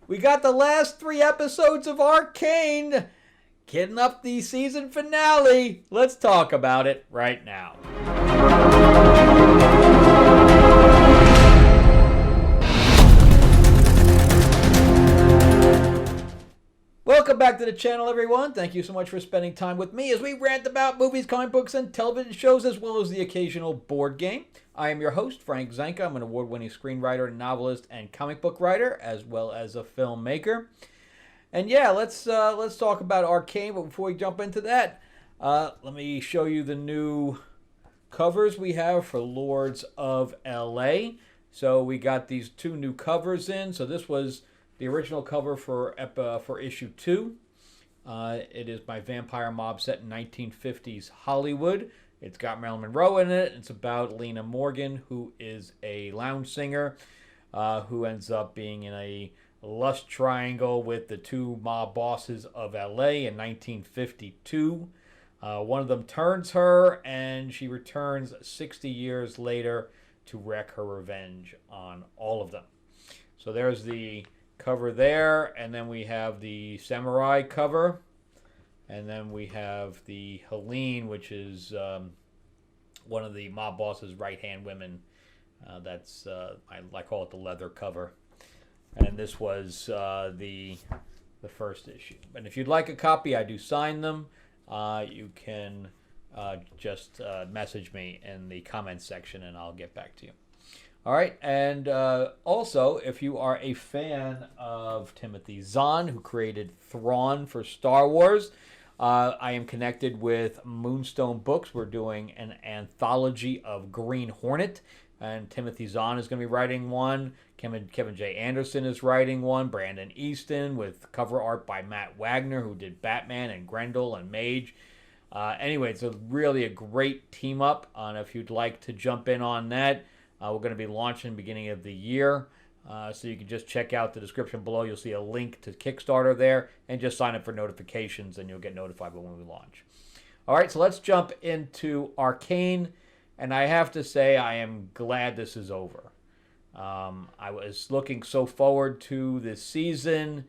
We got the last 3 episodes of Arcane getting up the season finale. Let's talk about it right now. Welcome back to the channel, everyone. Thank you so much for spending time with me as we rant about movies, comic books, and television shows, as well as the occasional board game. I am your host, Frank Zanka. I'm an award-winning screenwriter, novelist, and comic book writer, as well as a filmmaker. And yeah, let's talk about Arcane. But before we jump into that, let me show you the new covers we have for Lords of LA. So we got these 2 new covers in. So this was the original cover for issue 2. It is my vampire mob set in 1950s Hollywood. It's got Marilyn Monroe in it. It's about Lena Morgan, who is a lounge singer, who ends up being in a lust triangle with the 2 mob bosses of LA in 1952. One of them turns her, and she returns 60 years later to wreak her revenge on all of them. So there's the cover there, and then we have the samurai cover, and then we have the Helene, which is one of the mob boss's right-hand women. That's I call it the leather cover, and this was the first issue. And if you'd like a copy, I do sign them. You can just message me in the comments section, and I'll get back to you. All right, and also, if you are a fan of Timothy Zahn, who created Thrawn for Star Wars, I am connected with Moonstone Books. We're doing an anthology of Green Hornet, and Timothy Zahn is going to be writing one. Kevin J. Anderson is writing one. Brandon Easton with cover art by Matt Wagner, who did Batman and Grendel and Mage. Anyway, it's really a great team up, and if you'd like to jump in on that, we're going to be launching beginning of the year. So you can just check out the description below. You'll see a link to Kickstarter there, and just sign up for notifications, and you'll get notified when we launch. All right, so let's jump into Arcane. And I have to say, I am glad this is over. I was looking so forward to this season,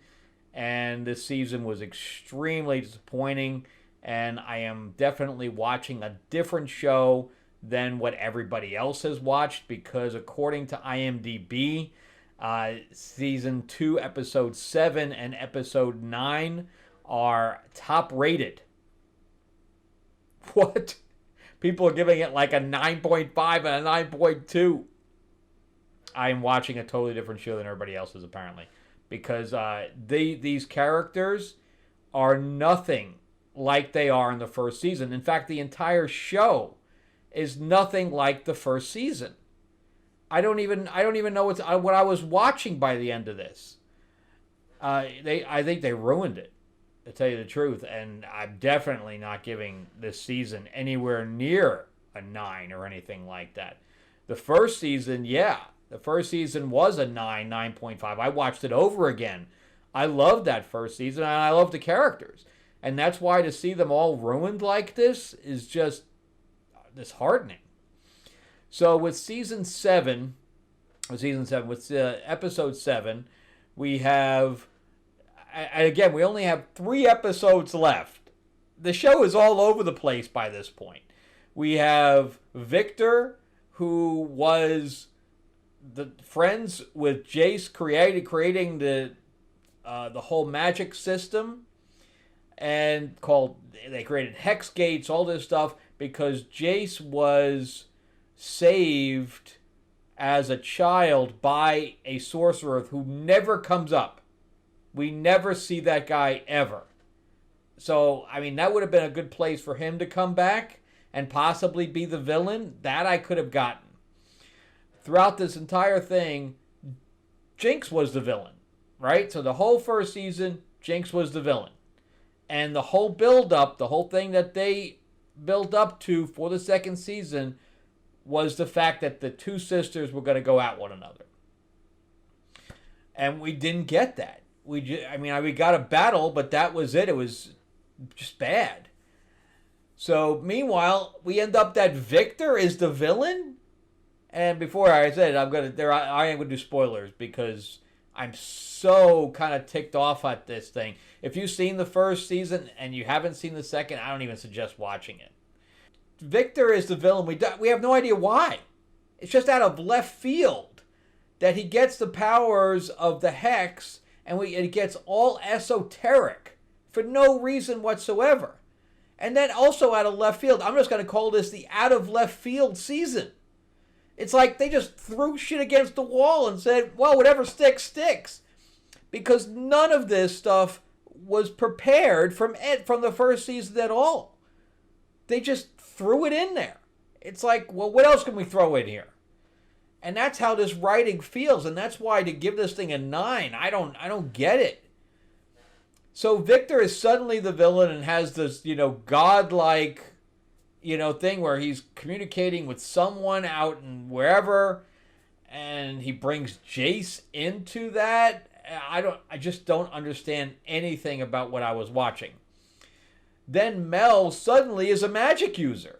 and this season was extremely disappointing. And I am definitely watching a different show than what everybody else has watched, because according to IMDb, season 2, episode 7 and episode 9 are top rated. What? People are giving it like a 9.5 and a 9.2. I am watching a totally different show than everybody else is, apparently, because these characters are nothing like they are in the first season. In fact, the entire show is nothing like the first season. I don't even know what I was watching by the end of this. I think they ruined it, to tell you the truth, and I'm definitely not giving this season anywhere near a 9 or anything like that. The first season, the first season was a 9.5. I watched it over again. I loved that first season, and I love the characters, and that's why to see them all ruined like this is just disheartening. So with episode 7, we have, and again, we only have 3 episodes left. The show is all over the place by this point. We have Victor, who was the friends with Jace, creating the whole magic system, and they created hex gates, all this stuff, because Jace was saved as a child by a sorcerer who never comes up. We never see that guy ever. So, I mean, that would have been a good place for him to come back and possibly be the villain. That I could have gotten. Throughout this entire thing, Jinx was the villain, right? So the whole first season, Jinx was the villain. And the whole build-up, the whole thing that they built up to for the second season was the fact that the 2 sisters were going to go at one another. And we didn't get that. We got a battle, but that was it. It was just bad. So, meanwhile, we end up that Victor is the villain. And before I said it, I am going to do spoilers because I'm so kind of ticked off at this thing. If you've seen the first season and you haven't seen the second, I don't even suggest watching it. Victor is the villain. We have no idea why. It's just out of left field that he gets the powers of the Hex, and it gets all esoteric for no reason whatsoever. And then also out of left field, I'm just going to call this the out of left field season. It's like they just threw shit against the wall and said, well, whatever sticks, sticks. Because none of this stuff was prepared from the first season at all. They just threw it in there. It's like, well, what else can we throw in here? And that's how this writing feels, and that's why to give this thing a 9, I don't get it. So Victor is suddenly the villain and has this, godlike, thing where he's communicating with someone out in wherever, and he brings Jace into that. I just don't understand anything about what I was watching. Then Mel suddenly is a magic user.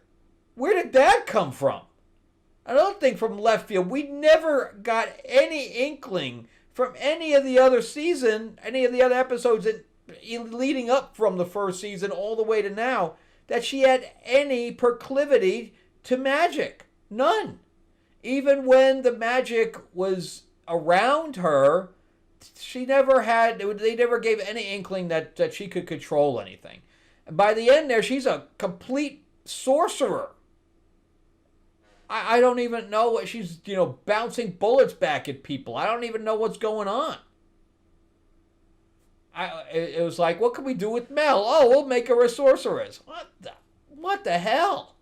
Where did that come from? Another thing from left field. We never got any inkling from any of the other season, any of the other episodes leading up from the first season all the way to now, that she had any proclivity to magic. None. Even when the magic was around her, they never gave any inkling that she could control anything. And by the end there, she's a complete sorcerer. I don't even know what she's, bouncing bullets back at people. I don't even know what's going on. It was like, what can we do with Mel? Oh, we'll make her a sorceress. What the hell?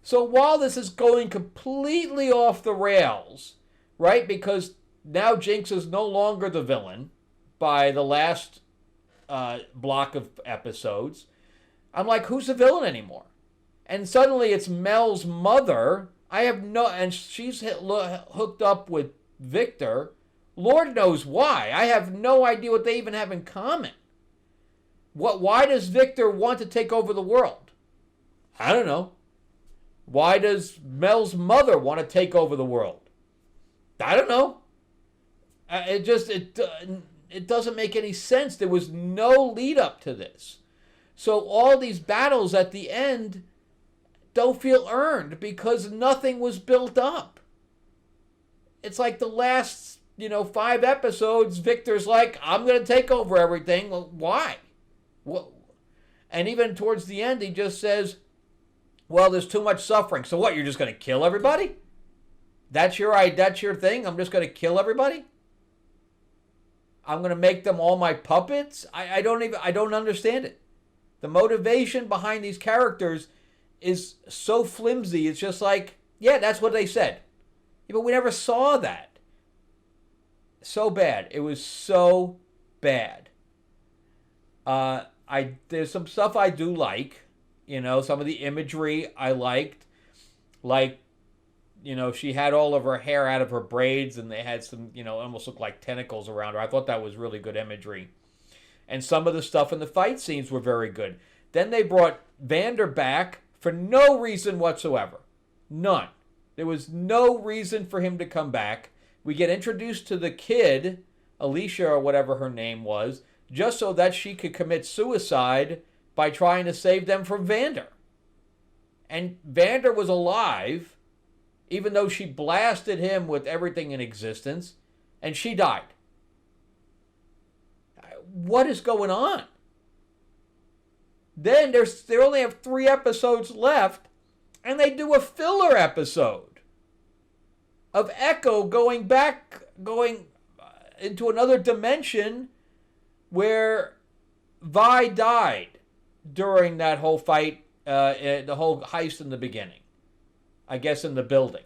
So while this is going completely off the rails, right? Because now Jinx is no longer the villain by the last block of episodes. I'm like, who's the villain anymore? And suddenly it's Mel's mother. And she's hooked up with Victor. Lord knows why. I have no idea what they even have in common. Why does Victor want to take over the world? I don't know. Why does Mel's mother want to take over the world? I don't know. It doesn't make any sense. There was no lead up to this. So all these battles at the end don't feel earned because nothing was built up. It's like the last, 5 episodes, Victor's like, I'm going to take over everything. Well, why? And even towards the end, he just says, well, there's too much suffering. So what, you're just going to kill everybody? That's your thing? I'm just going to kill everybody? I'm going to make them all my puppets? I don't understand it. The motivation behind these characters is so flimsy. It's just like, yeah, that's what they said. Yeah, but we never saw that. So bad. It was so bad. There's some stuff I do like. Some of the imagery I liked. Like, she had all of her hair out of her braids and they had some, almost looked like tentacles around her. I thought that was really good imagery. And some of the stuff in the fight scenes were very good. Then they brought Vander back for no reason whatsoever. None. There was no reason for him to come back. We get introduced to the kid, Alicia or whatever her name was, just so that she could commit suicide by trying to save them from Vander. And Vander was alive, even though she blasted him with everything in existence, and she died. What is going on? Then they only have 3 episodes left, and they do a filler episode of Echo going into another dimension where Vi died during that whole fight, the whole heist in the beginning. I guess in the building.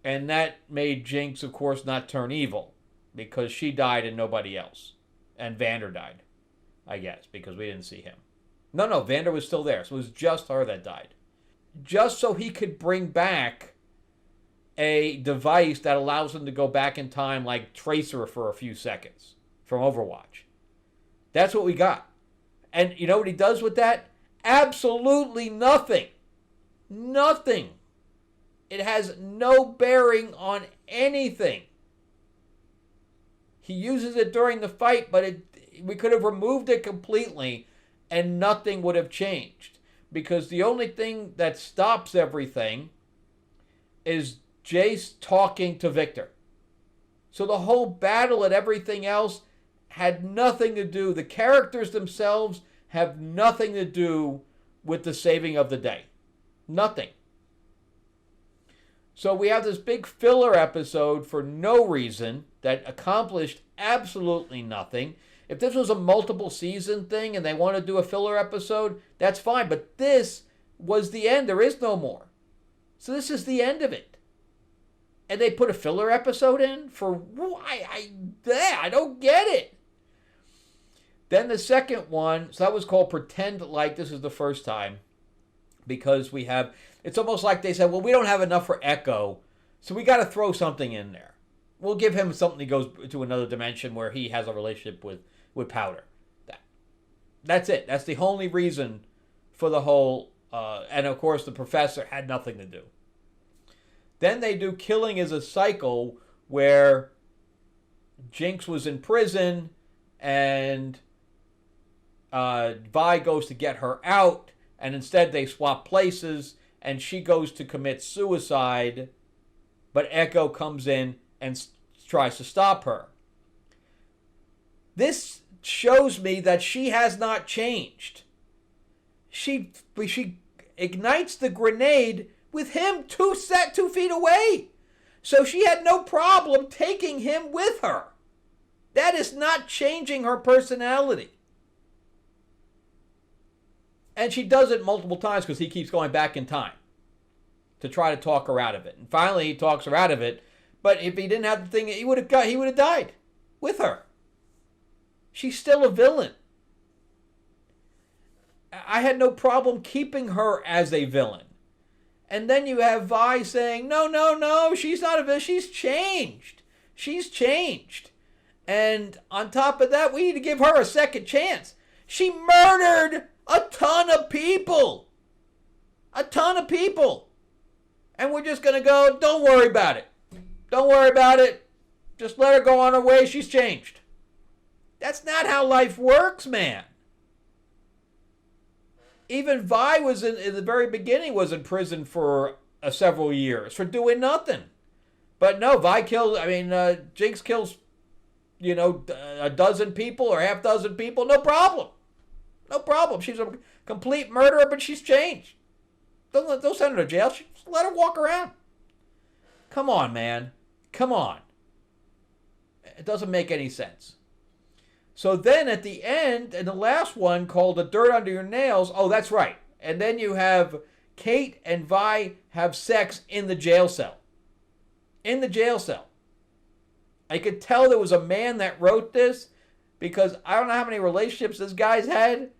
And that made Jinx, of course, not turn evil because she died and nobody else. And Vander died. I guess, because we didn't see him. No, Vander was still there. So it was just her that died. Just so he could bring back a device that allows him to go back in time like Tracer for a few seconds from Overwatch. That's what we got. And you know what he does with that? Absolutely nothing. Nothing. It has no bearing on anything. He uses it during the fight, but we could have removed it completely and nothing would have changed. Because the only thing that stops everything is Jace talking to Victor. So the whole battle and everything else had nothing to do. The characters themselves have nothing to do with the saving of the day. Nothing. So we have this big filler episode for no reason that accomplished absolutely nothing. If this was a multiple season thing and they want to do a filler episode, that's fine. But this was the end. There is no more. So this is the end of it. And they put a filler episode in for why? I don't get it. Then the second one, so that was called Pretend Like This Is the First Time. Because we have, it's almost like they said, well, we don't have enough for Echo, so we got to throw something in there. We'll give him something that goes to another dimension where he has a relationship with Powder. That's it. That's the only reason for the whole, and of course the professor had nothing to do. Then they do Killing is a Cycle, where Jinx was in prison and Vi goes to get her out, and instead they swap places and she goes to commit suicide, but Echo comes in and tries to stop her. This shows me that she has not changed. She ignites the grenade with him 2 feet away. So she had no problem taking him with her. That is not changing her personality. And she does it multiple times because he keeps going back in time to try to talk her out of it. And finally he talks her out of it. But if he didn't have the thing, he would have died with her. She's still a villain. I had no problem keeping her as a villain. And then you have Vi saying, no, she's not a villain. She's changed. She's changed. And on top of that, we need to give her a second chance. She murdered a ton of people. A ton of people. And we're just going to go, don't worry about it. Don't worry about it. Just let her go on her way. She's changed. That's not how life works, man. Even Vi was in the very beginning was in prison for several years for doing nothing. But no, Jinx kills, a dozen people or half dozen people. No problem. No problem. She's a complete murderer, but she's changed. Don't send her to jail. Just let her walk around. Come on, man. Come on. It doesn't make any sense. So then at the end, in the last one called The Dirt Under Your Nails, oh, that's right. And then you have Kate and Vi have sex in the jail cell. In the jail cell. I could tell there was a man that wrote this because I don't know how many relationships this guy's had,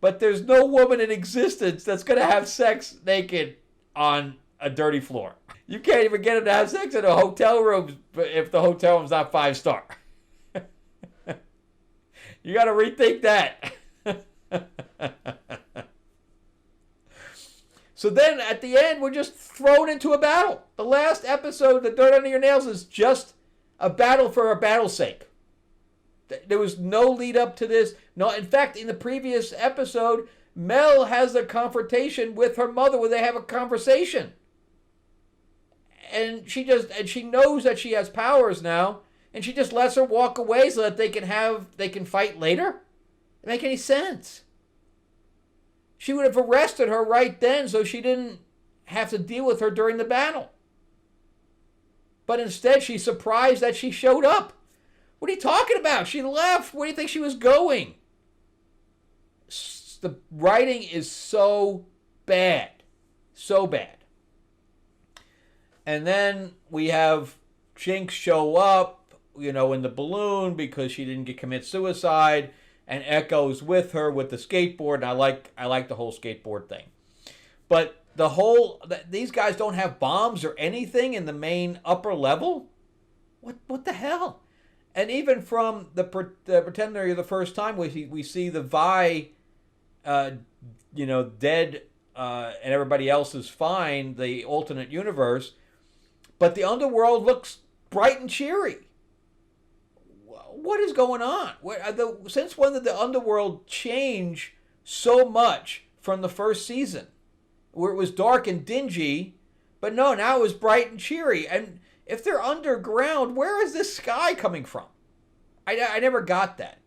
but there's no woman in existence that's going to have sex naked on a dirty floor. You can't even get him to have sex in a hotel room if the hotel room's not 5-star. You got to rethink that. So then at the end, we're just thrown into a battle. The last episode, The Dirt Under Your Nails, is just a battle for a battle's sake. There was no lead up to this. No, in fact, in the previous episode, Mel has a confrontation with her mother where they have a conversation. And she knows that she has powers now, and she just lets her walk away so that they can fight later. Doesn't make any sense. She would have arrested her right then so she didn't have to deal with her during the battle. But instead, she's surprised that she showed up. What are you talking about? She left. Where do you think she was going? The writing is so bad. So bad. And then we have Jinx show up, in the balloon because she didn't commit suicide, and Echo's with her with the skateboard, and I like the whole skateboard thing. But these guys don't have bombs or anything in the main upper level? What the hell? And even from the Pretender the first time, we see the Vi, dead, and everybody else is fine, the alternate universe, but the underworld looks bright and cheery. what is going on? Since when did the underworld change so much from the first season, where it was dark and dingy, but no, now it was bright and cheery? And if they're underground, where is this sky coming from? I never got that.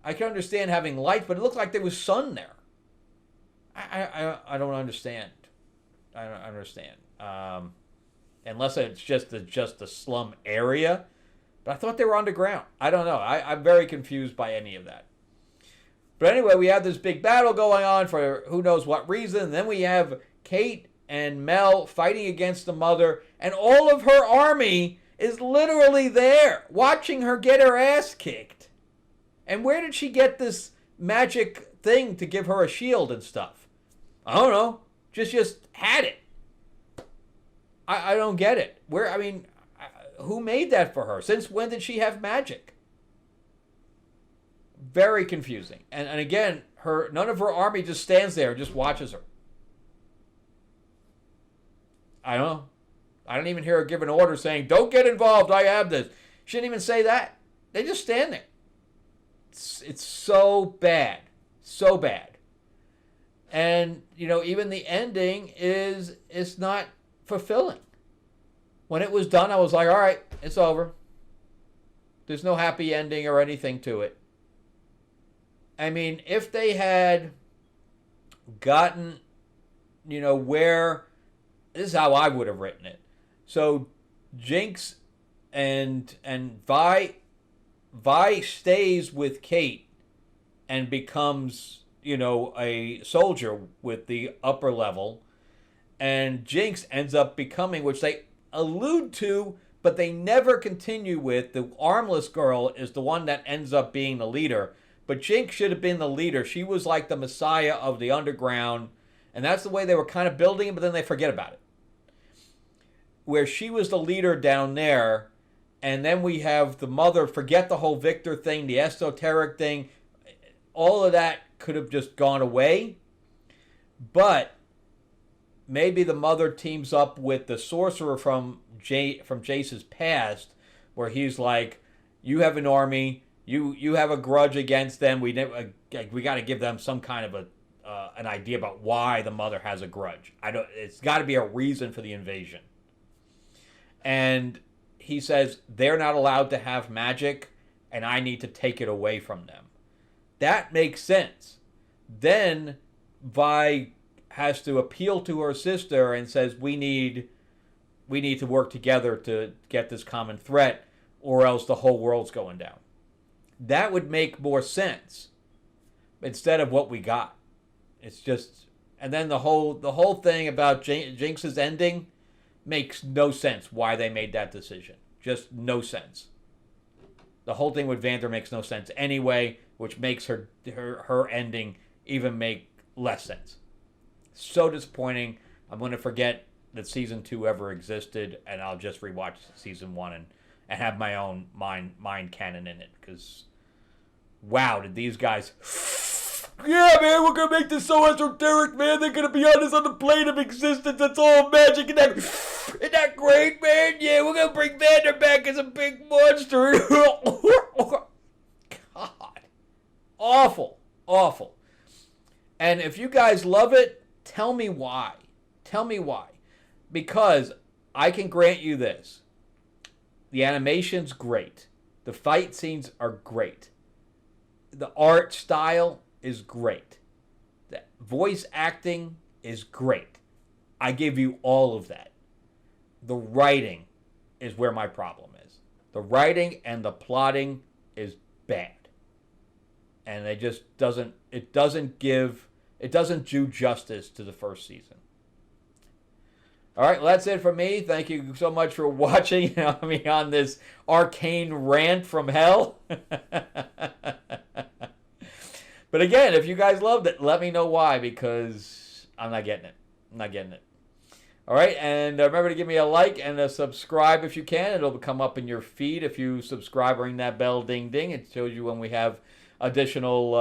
I can understand having light, but it looked like there was sun there. I don't understand. I don't understand. Unless it's just the slum area. But I thought they were underground. I don't know. I'm very confused by any of that. But anyway, we have this big battle going on for who knows what reason. And then we have Kate and Mel fighting against the mother. And all of her army is literally there, watching her get her ass kicked. And where did she get this magic thing to give her a shield and stuff? I don't know. Just had it. I don't get it. Who made that for her? Since when did she have magic? Very confusing. And again, none of her army just stands there and just watches her. I don't know. I don't even hear her give an order saying, don't get involved, I have this. She didn't even say that. They just stand there. It's so bad. So bad. And, even the ending is not fulfilling. When it was done, I was like, all right, it's over. There's no happy ending or anything to it. I mean, if they had gotten, where, this is how I would have written it. So Jinx and Vi stays with Kate and becomes, a soldier with the upper level. And Jinx ends up becoming, which they allude to, but they never continue with. The armless girl is the one that ends up being the leader. But Jinx should have been the leader. She was like the messiah of the underground. And that's the way they were kind of building it, but then they forget about it. Where she was the leader down there. And then we have the mother, forget the whole Victor thing, the esoteric thing. All of that could have just gone away. But maybe the mother teams up with the sorcerer from Jace's past, where he's like, you have an army, you have a grudge against them. We got to give them some kind of an idea about why the mother has a grudge. It's got to be a reason for the invasion. And he says they're not allowed to have magic, and I need to take it away from them. That makes sense. Then Vi has to appeal to her sister and says, we need to work together to get this common threat, or else the whole world's going down. That would make more sense instead of what we got. It's just, and then the whole thing about Jinx's ending makes no sense why they made that decision. Just no sense. The whole thing with Vander makes no sense anyway, which makes her ending even make less sense. So disappointing. I'm going to forget that season 2 ever existed, and I'll just rewatch season 1 and have my own mind canon in it. Because, wow, did these guys... Yeah, man, we're going to make this so esoteric, man. They're going to be on the plane of existence. That's all magic. Isn't that great, man? Yeah, we're going to bring Vander back as a big monster. God. Awful. Awful. And if you guys love it, tell me why. Tell me why. Because I can grant you this. The animation's great. The fight scenes are great. The art style is great. The voice acting is great. I give you all of that. The writing is where my problem is. The writing and the plotting is bad. And it doesn't do justice to the first season. All right, well, that's it for me. Thank you so much for watching me on this Arcane rant from hell. But again, if you guys loved it, let me know why, because I'm not getting it. All right, and remember to give me a like and a subscribe if you can. It'll come up in your feed if you subscribe, ring that bell, ding, ding. It shows you when we have additional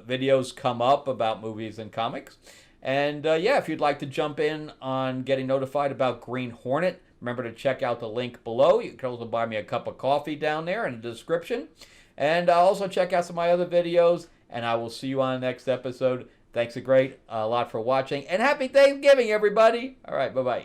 videos come up about movies and comics. And yeah, if you'd like to jump in on getting notified about Green Hornet, Remember to check out the link below. You can also buy me a cup of coffee down there in the description. And also check out some of my other videos. And I will see you on the next episode. Thanks a lot for watching. And happy Thanksgiving, everybody. All right, bye-bye.